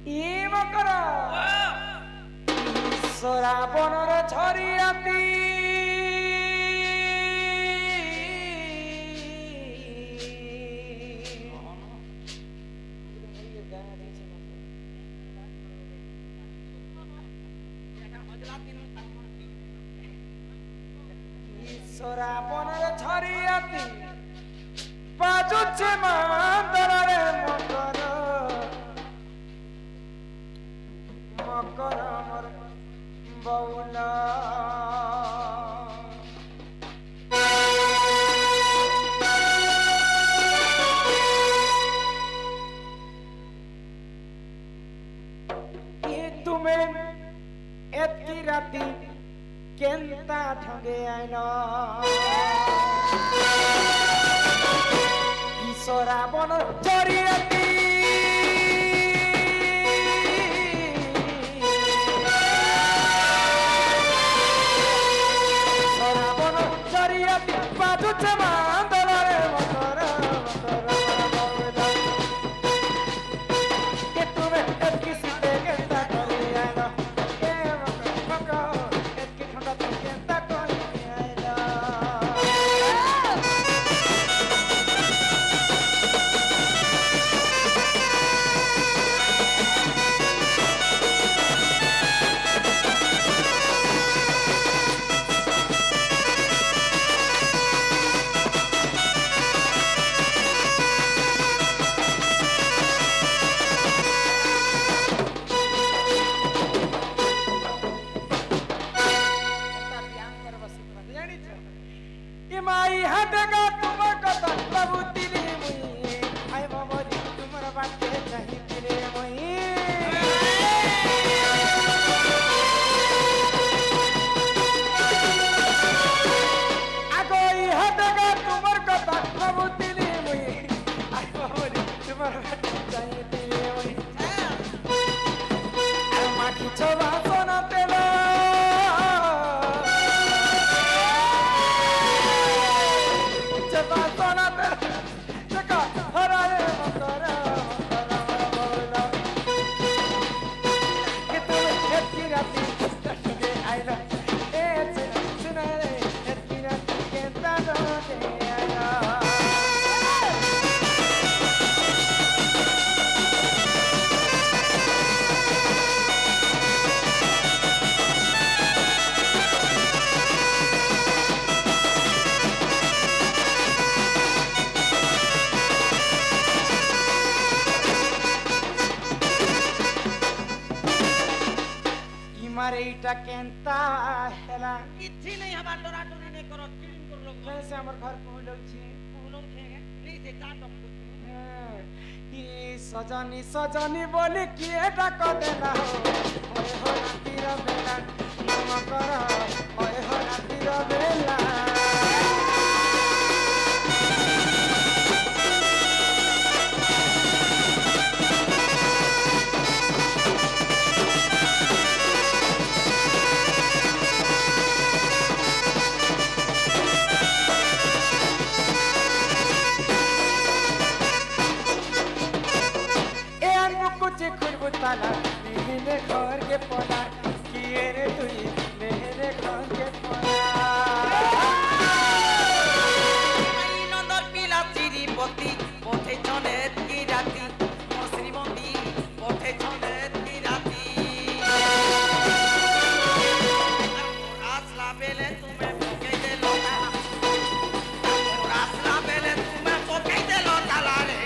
ଏ ମକର ଶ୍ରାବଣର ଝରିଆତି ଶ୍ରାବଣର ଝରିଆତି ବାଜୁଛି ମାନ୍ଦରରେ ମକର ମକର ମୋର ବଉଲ ତୁମେ ଏତି ରାତି କେନ୍ତା ଢଙ୍ଗେ ଆଇଲ ଶ୍ରାବଣ ଝରିଆତି ଶ୍ରାବଣ ଝରିଆତି ବାଜୁছে ମାନ୍ଦଳରେ ମକର ମକର ଏ ତୁମେ ଏତ୍କି ଶୀତେ କେନ୍ତା କରି ଆଇଲ ଏ ମକର ଏତ୍କି ଥଣ୍ଡା ତୁ କେନ୍ତା କରି ଆଇଲ माई हटगा तुम कथा प्रभु तिरे मुई आय बाबरी तुमर बाटे नहीं तिरे मुई आगोई हटगा तुमर कथा प्रभु तिरे मुई आय बाबरी तुमर बाटे नहीं तिरे मुई आ माखी छवा सोना तेला मारे इटा केंता हैला किछि नहीं हमार डरा डरी नहीं करो क्लीन कर लो कैसे हमर घर पहुंचल छी पुनो खेगे नहीं से जा तक ई सजनी सजनी बोली किए डाक देला ओए हो रातीर बेला नम कर ओए हो रातीर बेला ताला मेरे घर के पोला किए रे तुई मेरे घर के पोला आई नंदर पिला चिरी पति पथे चने की राती श्रीमती पथे चने की राती आसला बेले तुम्हें पके दे लोटा आसला बेले तुम्हें पके दे लोटा रे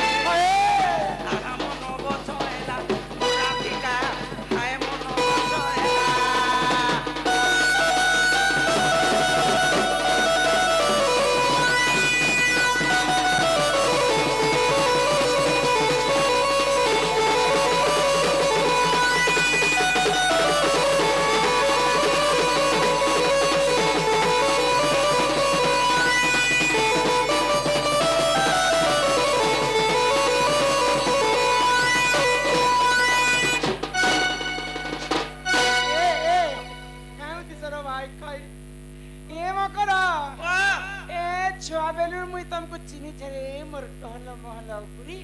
छुआबेलु मुई तुमको चिनी छरे मोर टहल महल उपरी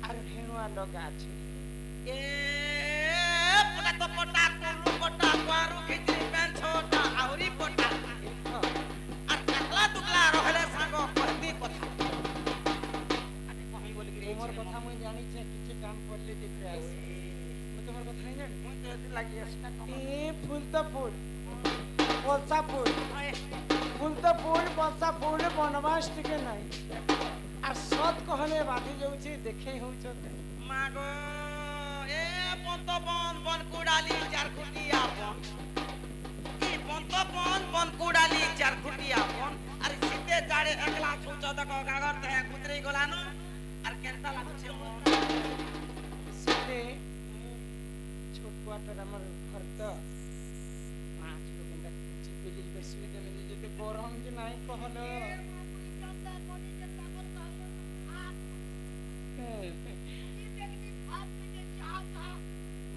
आर भेणुआ लगा छी ए পেট পটা কুলু পটা কুয়ারু খিচড়ি প্যান ছোটা আউরি পটা আর একলা দুকলা রহলে সাঙ্গ কহতি কথা আরে কহি বলি কি তোমার কথা মুই জানিছে কিছু কাম করলে দেখে আসি মুই তোমার কথা নাই জানি মুই তো এতে লাগি আসনা এ ফুল তো ফুল বলসা ফুল ফুল তো ফুল বলসা ফুল বনবাস থেকে নাই আর সৎ কহলে বাঁধি যাଉଛି দেখে হউছ মাগো এ পন্ত বন বন কুড়ালি চার খুটিয়া বন ই পন্ত বন বন কুড়ালি চার খুটিয়া বন আর শীতে জাড়ে একলা ছুচ দেখো গাগর তে কুতরি গলানো আর কেনতা লাগুছে মন সেতে ছোট কোয়ার্টার আমার ঘর তো পাঁচ লোক এন্ডা চিপে দিবে সুইতে মিলে যেতে গরম যে নাই কহলো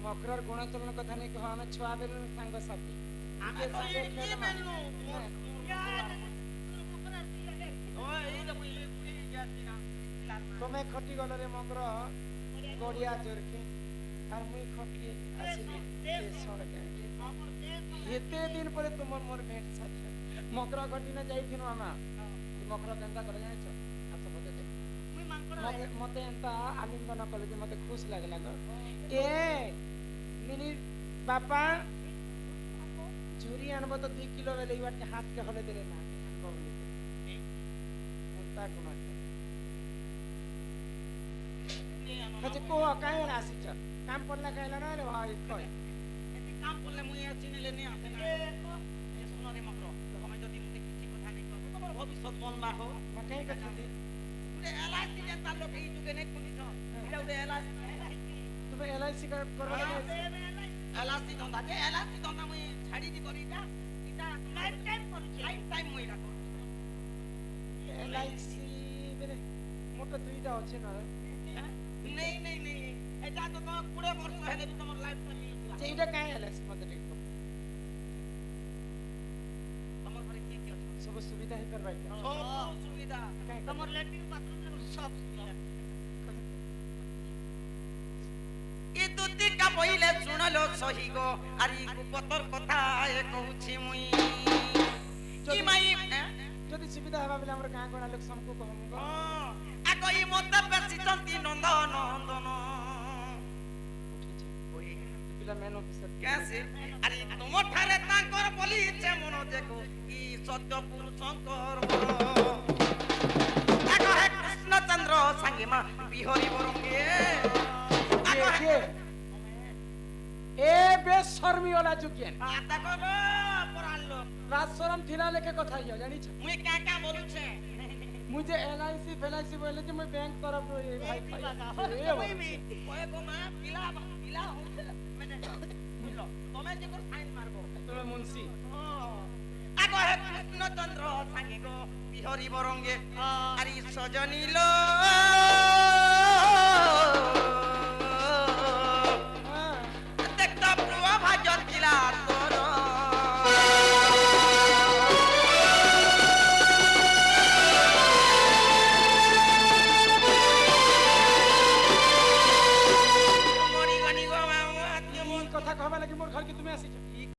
মকরার গুণাচরণ কথা নেই কহ আমি ছুয়া বেলু সাঙ্গ সাথী আমি তো এই বেলু ও এই দেখো এই কুড়ি যাচ্ছি না তুমি খটি গলরে মকর গড়িয়া জোরকে আর মুই খটি আসিলি এ সড়কে হেতে দিন পরে তোমার মোর ভেট সাথে মকরা ঘটি না যাইছিনু আমা মকরা কেনতা করে জানিছ আচ্ছা বলতে দে মতে এন্তা আলিঙ্গন কলে যে মতে খুশ লাগলা গো এ মিনি বাপা ঝুরি আনবো তো 2 কিলো বেলে ইবারকে হাতকে হলে দিলে না আনবো বলে এন্তা কোন কাছে কো কাই আসিছ কাম পড়লা কাইলা না রে ভাই কই এতে কাম করলে মুই আর চিনিলে নি আসে না এ শোনো রে মকর তুমি যদি মুতে কিছু কথা নাই কও তোমার ভবিষ্যৎ বনবা হো মাথায় কথা দি পুরে এলআইসি যে তার লোক এই যুগে নেই শুনিছ এটা উড়ে এলআইসি তুমি এলআইসি করবা লাগে এলআইসি দন্দা যে এলআইসি দন্দা মুই ছাড়ি দি করি যা এটা লাইফ টাইম মুই রাখো এলআইসি বেলে মোটা দুইটা আছে না নেই নেই নেই এটা তো তোমার 20 বছর হেলে তোমার লাইফ টাইম মিলছিলা যে এটা কাই এলআইসি মতে দেখো তোমার ঘরে কি কি আছে সব সুবিধা হে করবাই সব সুবিধা তোমার ল্যাট্রিন বাথরুম সব সুবিধা ই দুতিটা বইলে শুনলো সহি গো আর ই গুপতর কথা এ কହୁছি মুই কি মাই যদি সুবিধা হবা বলে আমার গাঁ গড়া লোক সমকো কহম গো আগ ই মত বেশি চন্তি নন্দ নন্দন ওই পিলা মেন অফিসার कैसे আরে তোমার ঠারে তাঙ্কর বলিছে মন দেখো ই সত্য পুরুষঙ্কর আগ হে কৃষ্ণচন্দ্র সাঙ্গে মা বিহরি বরঙ্গে কে এ বেশ শর্মি ওলা জুকেন দেখো গো পরাল লোক রাজ শরম থিলা লেখে কথা ইয়া জানিছ মুই কা কা বলুছে মুঝে এলআইসি ফেলআইসি বলে যে মই ব্যাংক তরফ রে ভাই ওই গো মা পিলা পিলা মানে বুঝলো তুমি যে কর সাইন মারবো তুমি মুন্সি আগ হে কৃষ্ণচন্দ্র সাঙ্গে গো বিহরি বরঙ্গে আরে সজনীল দেখতা পুয়া ভাজত কিলা তোর মরি গনি গো মা কথা কহবা লাগি মোর ঘর কি তুমি আসিছ